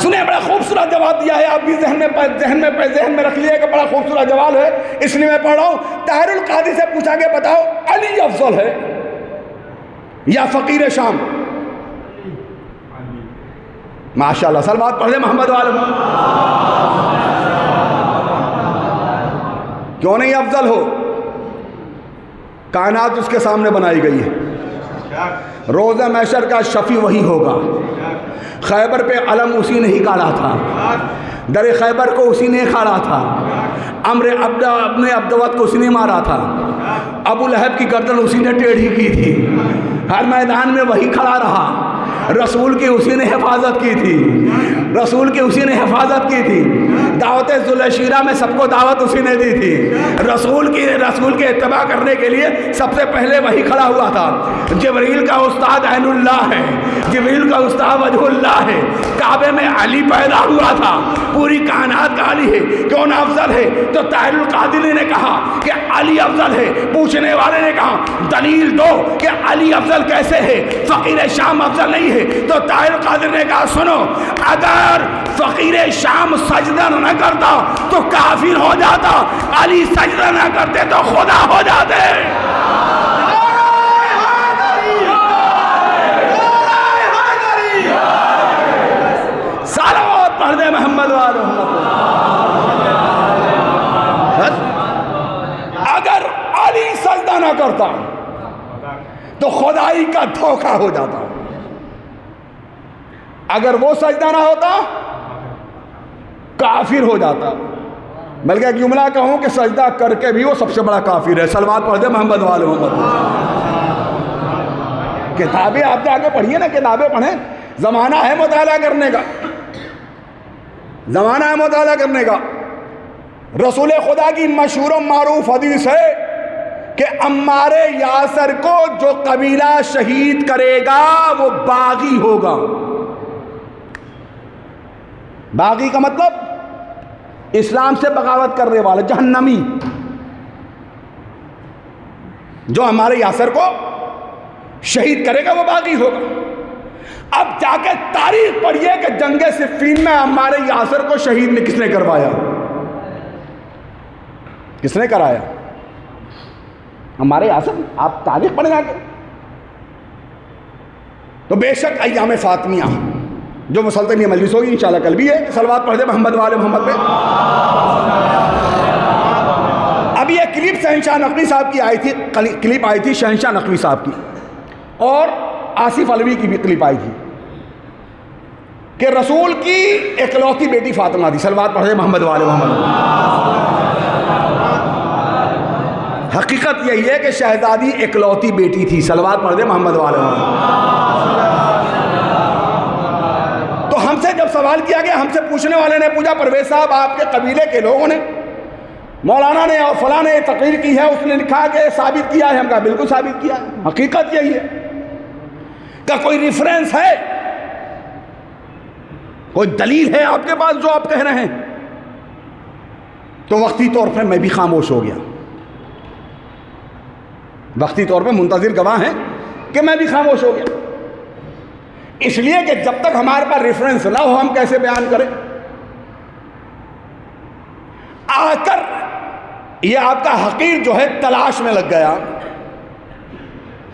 सुने, बड़ा खूबसूरत जवाब दिया है, आप भी जहन में रख लिया कि बड़ा खूबसूरत जवाब है, इसलिए मैं पढ़ रहा हूं। ताहिरुल कादी से पूछा कि बताओ अली अफजल है या फकीर शाम? माशाल्लाह, सलवात पढ़ ले मोहम्मद वाले। क्यों नहीं अफजल हो? कायनात उसके सामने बनाई गई है, रोज़ा महशर का शफी वही होगा, खैबर पे अलम उसी ने ही गाड़ा था, दर खैबर को उसी ने खाड़ा था, अपने अब्दवत को उसी ने मारा था, अबू लहब की गर्दन उसी ने टेढ़ी की थी, हर मैदान में वही खड़ा रहा, रसूल की उसी ने हिफाजत की थी, रसूल की उसी ने हिफाजत की थी, दावत ज़ुलशीरा में सबको दावत उसी ने दी थी, रसूल के इत्तबा करने के लिए सबसे पहले वही खड़ा हुआ था। जिब्रील का उस्ताद ऐनुल्लाह है, जिब्रील का उस्ताद वजहुल्लाह है, काबे में अली पैदा हुआ था, पूरी कायनात का अली है, क्यों ना अफजल है? तो ताहिरुल कादिरी ने कहा कि अली अफजल है, पूछने वाले ने कहा दलील दो कि अली अफजल कैसे है, फकीर शाम अफजल नहीं है? तो ताहिरुल कादिरी ने कहा सुनो, अगर फकीर शाम सजदा न करता तो काफिर हो जाता, अली सजदा न करते तो खुदा हो जाते। सलावत पढ़ दे मोहम्मद वाले। अगर अली सजदा न करता तो खुदाई का धोखा हो जाता, अगर वो सजदा ना होता काफिर हो जाता। बल्कि एक जुमला कहूं कि सजदा करके भी वो सबसे बड़ा काफिर है। सलवात पढ़ दे मोहम्मद वाले मोहम्मद। किताबें आप जाके पढ़िए ना, किताबें पढ़ें, जमाना है मुताला करने का, जमाना है मुताला करने का। रसूल खुदा की मशहूर मारूफ हदीस है कि अम्मारे यासर को जो कबीला शहीद करेगा वो बागी होगा। बागी का मतलब इस्लाम से बगावत करने वाला, जहन्नमी। जो हमारे यासर को शहीद करेगा वो बागी होगा। अब जाके तारीख पढ़िए कि जंगे सिफ़ीन में हमारे यासर को शहीद किसने करवाया, किसने कराया? हमारे यासर। आप तारीख पढ़े जाके तो बेशक अय्याम फातिमिया जो मुसलतनी मजलिस होगी इंशाल्लाह कल भी है। सलवात पढ़ दे मोहम्मद वाले मोहम्मद पे। अभी ये क्लिप शहंशाह नकवी साहब की आई थी, क्लिप आई थी शहंशाह नकवी साहब की, और आसिफ अलवी की भी क्लिप आई थी कि रसूल की इकलौती बेटी फातिमा थी। सलवात पढ़ दे मोहम्मद वाले मोहम्मद। हकीकत यही है कि शहजादी इकलौती बेटी थी। सलवात पढ़ दे मोहम्मद वाले मोहम्मद। तो हमसे जब सवाल किया गया, हमसे पूछने वाले ने पूछा, परवेज साहब आपके कबीले के लोगों ने, मौलाना ने और फलां ने तकरीर की है, उसने लिखा कि साबित किया है। हम कहा बिल्कुल साबित किया है, हकीकत यही है। क्या कोई रेफरेंस है, कोई दलील है आपके पास जो आप कह रहे हैं? तो वक्ती तौर पर मैं भी खामोश हो गया, वक्ती तौर पर मुंतजिर गवाह हैं कि मैं भी खामोश हो गया, इसलिए कि जब तक हमारे पास रेफरेंस ना हो हम कैसे बयान करें। आकर ये आपका हकीर जो है तलाश में लग गया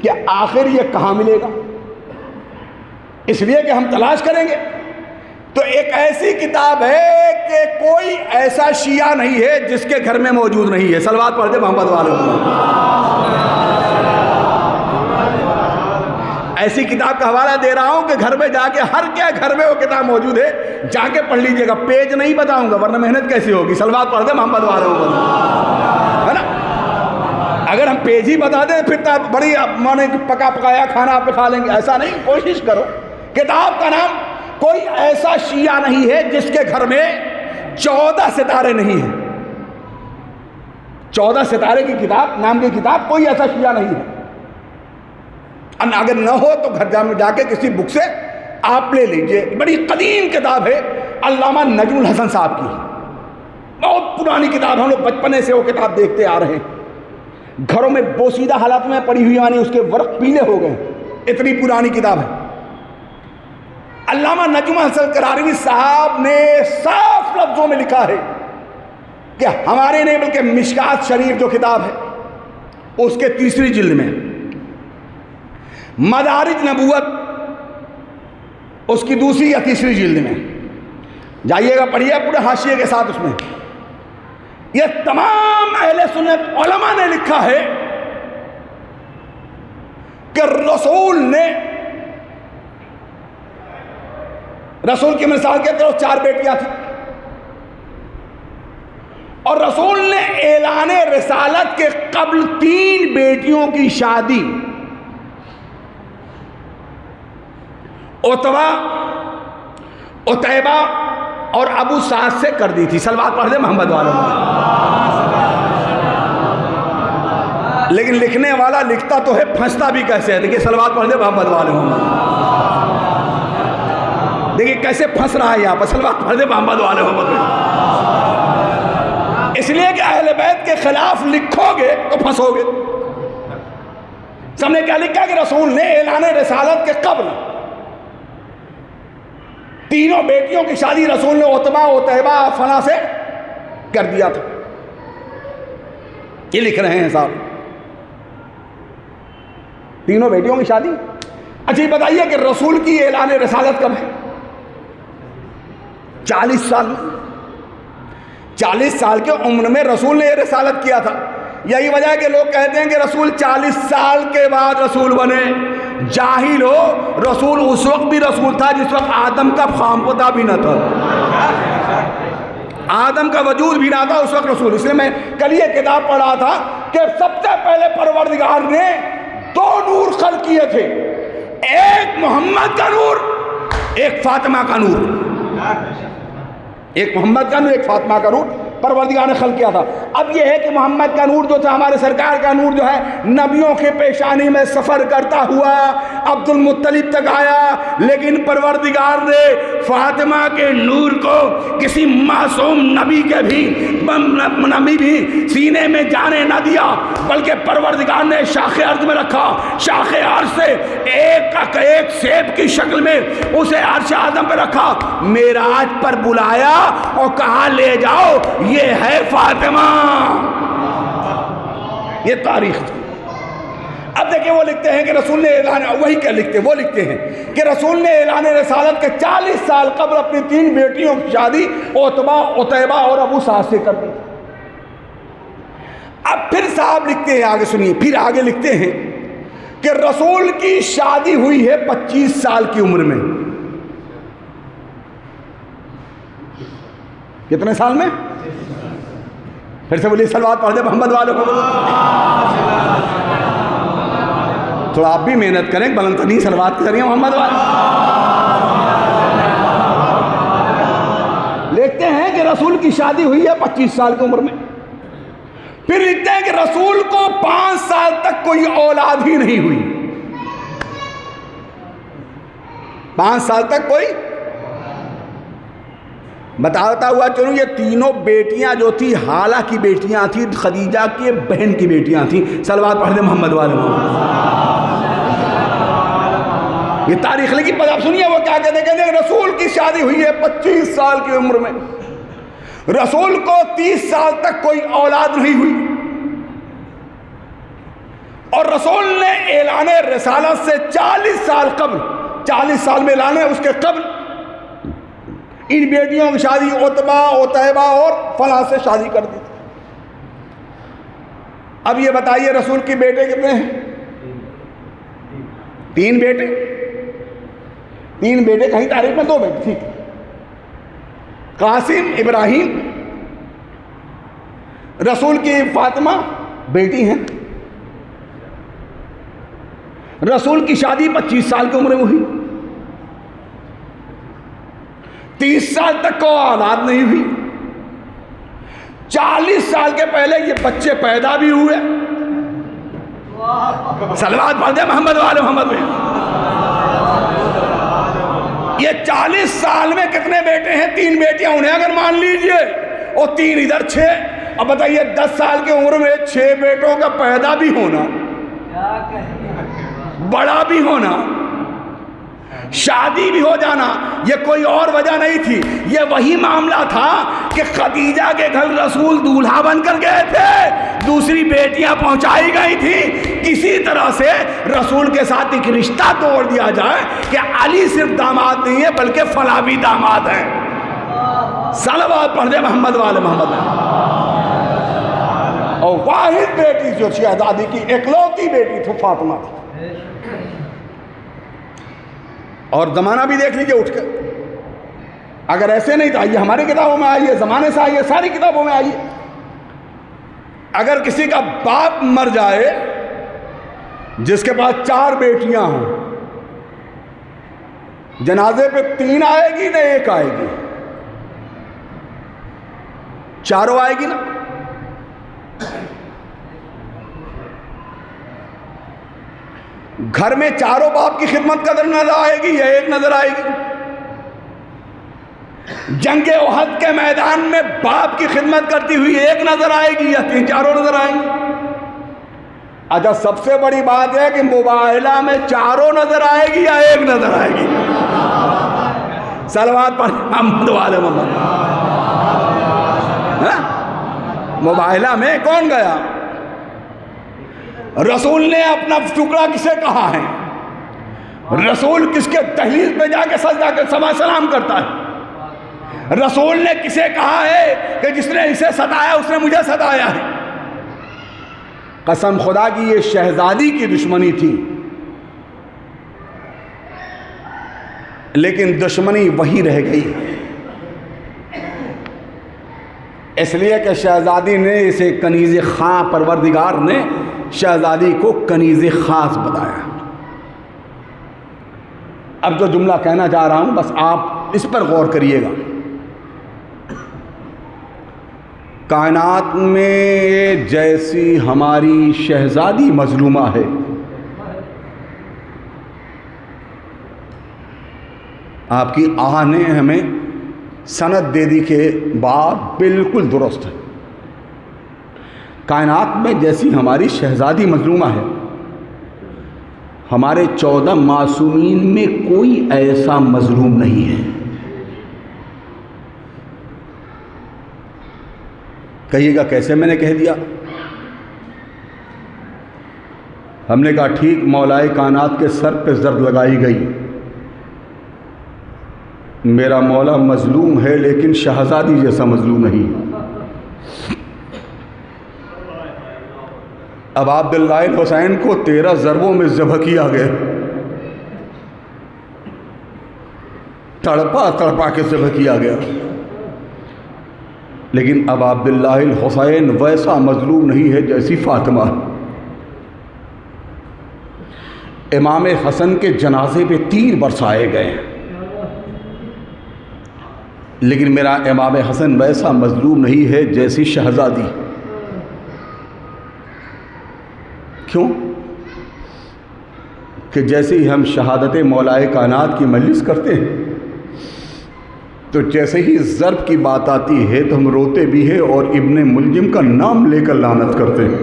कि आखिर ये कहां मिलेगा, इसलिए कि हम तलाश करेंगे। तो एक ऐसी किताब है कि कोई ऐसा शिया नहीं है जिसके घर में मौजूद नहीं है। सलवात पढ़ दे मोहम्मद वाले। ऐसी किताब का हवाला दे रहा हूं कि घर में जाके, हर क्या घर में वो किताब मौजूद है, जाके पढ़ लीजिएगा। पेज नहीं बताऊंगा वरना मेहनत कैसी होगी। सलवात पढ़ दे मोहम्मद वाले, है ना? अगर हम पेज ही बता दें फिर तो बड़ी माने पका पकाया खाना आप खा लेंगे, ऐसा नहीं। कोशिश करो। किताब का नाम, कोई ऐसा शिया नहीं है जिसके घर में 14 सितारे नहीं है। 14 सितारे की किताब, नाम की किताब, कोई ऐसा शिया नहीं है। अगर न हो तो घर जाके किसी बुक से आप ले लीजिए। बड़ी कदीम किताब है, अल्लामा नजमुल हसन साहब की, बहुत पुरानी किताब। हम लोग बचपने से वो किताब देखते आ रहे हैं, घरों में बोसीदा हालात में पड़ी हुई, यानी उसके वर्क पीले हो गए, इतनी पुरानी किताब है। अल्लामा नजम हसन करारवी साहब ने साफ लफ्जों में लिखा है कि हमारे नहीं बल्कि मिशकात शरीफ जो किताब है उसके तीसरी जिल्द में, मदारिज नबूवत उसकी दूसरी या तीसरी जिल्द में, जाइएगा पढ़िए पूरे हाशिए के साथ। उसमें ये तमाम अहले सुन्नत उलमा ने लिखा है कि रसूल की मिसाल के तरफ 4 बेटियां थी और रसूल ने ऐलान रिसालत के कब्ल 3 बेटियों की शादी उतबा, उतैबा और अबू साद से कर दी थी। सलवात पढ़ दे मोहम्मद वालों। लेकिन लिखने वाला लिखता तो है, फंसता भी कैसे है। देखिए सलवात पढ़ दे मोहम्मद वालों। देखिए कैसे फंस रहा है यहाँ पर। सलवात पढ़ दे मोहम्मद वाले मोहम्मद। इसलिए कि अहले बैत के खिलाफ लिखोगे तो फंसोगे। सबने क्या लिखा कि रसूल ने ऐलान रिसालत के कब्ल 3 बेटियों की शादी रसूल ने उतबा, उतैबा, फला से कर दिया था। ये लिख रहे हैं साहब, 3 बेटियों की शादी। अच्छा ये बताइए कि रसूल की ऐलान रिसालत कब है? 40 साल में। 40 साल की उम्र में रसूल ने रिसालत किया था। यही वजह है कि लोग कहते हैं कि रसूल 40 साल के बाद रसूल बने। जाहिल हो, रसूल उस वक्त भी रसूल था जिस वक्त आदम का खामखुदा भी न था, आदम का वजूद भी ना था उस वक्त रसूल। इसलिए मैं कल ये किताब पढ़ा था कि सबसे पहले परवरदिगार ने 2 नूर खल्क किए थे, एक मोहम्मद का नूर, एक फातिमा का नूर। एक मोहम्मद का नूर, एक फातिमा का नूर परवरदिगार ने खल्क किया था। अब यह है कि मोहम्मद का नूर जो था, हमारे सरकार का नूर जो है, नबियों के पेशानी में सफ़र करता हुआ अब्दुल मुत्तलिब तक आया। लेकिन परवरदिगार ने फातिमा के नूर को किसी मासूम नबी भी सीने में जाने न दिया, बल्कि परवरदिगार ने शाखे अर्ज में रखा। शाखे अर्ज से एक सेब की शक्ल में उसे अर्श आज़म पर रखा, मेराज पर बुलाया और कहा ले जाओ, ये है फातिमा। ये तारीख थी। अब देखिए वो लिखते हैं कि रसूल ने ऐलान, वही क्या लिखते, वो लिखते हैं कि रसूल ने ऐलान रिसालत के 40 साल कबल अपनी 3 बेटियों की शादी उतबा, उतैबा और अबू साद से कर दी। अब फिर साहब लिखते हैं, आगे सुनिए, फिर आगे लिखते हैं कि रसूल की शादी हुई है 25 साल की उम्र में। कितने साल में? फिर से बोलिए, सलवात पढ़ दे मोहम्मद वालों को। थोड़ा आप भी मेहनत करें, बुलंदतरीन सलवात के जरिए मोहम्मद वाले। लिखते हैं कि रसूल की शादी हुई है 25 साल की उम्र में। फिर लिखते हैं कि रसूल को 5 साल तक कोई औलाद ही नहीं हुई। 5 साल तक कोई, बताता हुआ चलूँ, ये 3 बेटियां जो थी हाला की बेटियां थी, खदीजा की बहन की बेटियां थी। सलवात पढ़ दे मोहम्मद वाले। ये तारीख लिखी, पर आप सुनिए वो क्या कहते हैं। रसूल की शादी हुई है 25 साल की उम्र में, रसूल को 30 साल तक कोई औलाद नहीं हुई और रसूल ने ऐलान रिसालत से 40 साल कबल, 40 साल में ऐलान, उसके कबल इन बेटियों की शादी उतबा, उतैबा और फला से शादी कर दी। अब ये बताइए रसूल के बेटे कितने हैं? 3 बेटे। 3 बेटे, कहीं तारीख में 2 बेटे, ठीक। कासिम, इब्राहिम, रसूल की फातिमा बेटी हैं। रसूल की शादी 25 साल की उम्र में हुई। 30 साल तक को औलाद नहीं हुई। 40 साल के पहले ये बच्चे पैदा भी हुए। सलवात पढ़ दे मोहम्मद वाले मोहम्मद में। ये 40 साल में कितने बेटे हैं? 3 बेटियां उन्हें अगर मान लीजिए और 3 इधर 6। अब बताइए 10 साल की उम्र में 6 बेटों का पैदा भी होना, बड़ा भी होना, शादी भी हो जाना ये कोई और वजह नहीं थी, ये वही मामला था कि खदीजा के घर रसूल दूल्हा बनकर गए थे, दूसरी बेटियां पहुंचाई गई थी, किसी तरह से रसूल के साथ एक रिश्ता तोड़ दिया जाए कि अली सिर्फ दामाद नहीं है बल्कि फला भी दामाद है। सलवात पढ़ दे मोहम्मद वाले मोहम्मद। और वाहिद बेटी जो शहजादी की इकलौती बेटी थी फातिमा थी। और ज़माना भी देख लीजिए उठ कर, अगर ऐसे नहीं तो आइए हमारी किताबों में आइए, ज़माने से आइए, सारी किताबों में आइए। अगर किसी का बाप मर जाए जिसके पास 4 बेटियां हों, जनाजे पे 3 आएगी ना 1 आएगी? चारों आएगी ना? घर में चारों बाप की खिदमत कदर नजर आएगी या 1 नजर आएगी? जंगे ओहद के मैदान में बाप की खिदमत करती हुई 1 नजर आएगी या 3-4 नजर आएंगी? अच्छा, सबसे बड़ी बात है कि मुबाहिला में 4 नजर आएगी या 1 नजर आएगी? सलवात पर मोहम्मद वाले मोहम्मद। मुबाहिला में कौन गया? रसूल ने अपना टुकड़ा किसे कहा है? रसूल किसके दहलीज पे जाके सजदा कर सलाम करता है? रसूल ने किसे कहा है कि जिसने इसे सताया उसने मुझे सताया है? कसम खुदा की ये शहजादी की दुश्मनी थी, लेकिन दुश्मनी वही रह गई, इसलिए कि शहजादी ने इसे कनीज़े खां, परवरदिगार ने शहजादी को कनीज़े खास बताया। अब जो जुमला कहना चाह रहा हूं बस आप इस पर गौर करिएगा। कायनात में जैसी हमारी शहजादी मजलूमा है, आपकी आह ने हमें सनद दे दी के बाद बिल्कुल दुरुस्त है। कायनात में जैसी हमारी शहजादी मजलूमा है, हमारे 14 मासूमीन में कोई ऐसा मजलूम नहीं है। कहिएगा कैसे मैंने कह दिया? हमने कहा ठीक, मौलाए कायनात के सर पे जर्द लगाई गई, मेरा मौला मजलूम है लेकिन शहजादी जैसा मजलूम नहीं। अब अब्दुल्लाह हुसैन को 13 ज़रबों में ज़ब्ह किया गया, तड़पा तड़पा के ज़ब्ह किया गया, लेकिन अब अब्दुल्लाह हुसैन वैसा मजलूम नहीं है जैसी फातिमा। इमाम हसन के जनाजे पे 3 बरसाए गए, लेकिन मेरा इमाम हसन वैसा मजलूम नहीं है जैसी शहजादी। क्यों? कि जैसे ही हम शहादत मौलाए कायनात की मजलिस करते हैं तो जैसे ही ज़र्ब की बात आती है तो हम रोते भी हैं और इब्ने मुलजिम का नाम लेकर लानत करते हैं।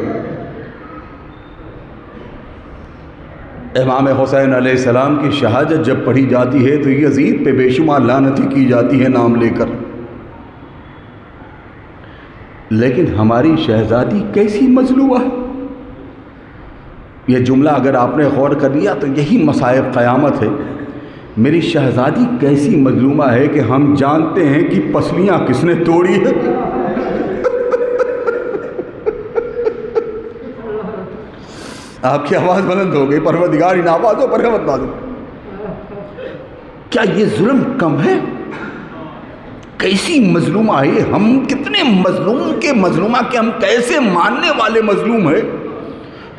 इमाम हुसैन अलैहिस्सलाम की शहादत जब पढ़ी जाती है तो यजीद पे बेशुमार लानतें की जाती है नाम लेकर, लेकिन हमारी शहजादी कैसी मजलूमा है। यह जुमला अगर आपने गौर कर लिया तो यही मसाइब क़यामत है। मेरी शहजादी कैसी मजलूमा है कि हम जानते हैं कि पसलियाँ किसने तोड़ी है। आपकी आवाज़ बुलंद हो गई, परवरदिगार इन आवाज़ों पर रहमत नाज़िल। क्या ये जुल्म कम है? कैसी मजलूमा है, हम कितने मजलूम के मजलूमा के हम कैसे मानने वाले मजलूम है।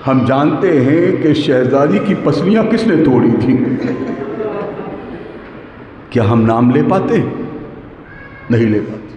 हम जानते हैं कि शहजादी की पसलियाँ किसने तोड़ी थी। क्या हम नाम ले पाते? नहीं ले पाते।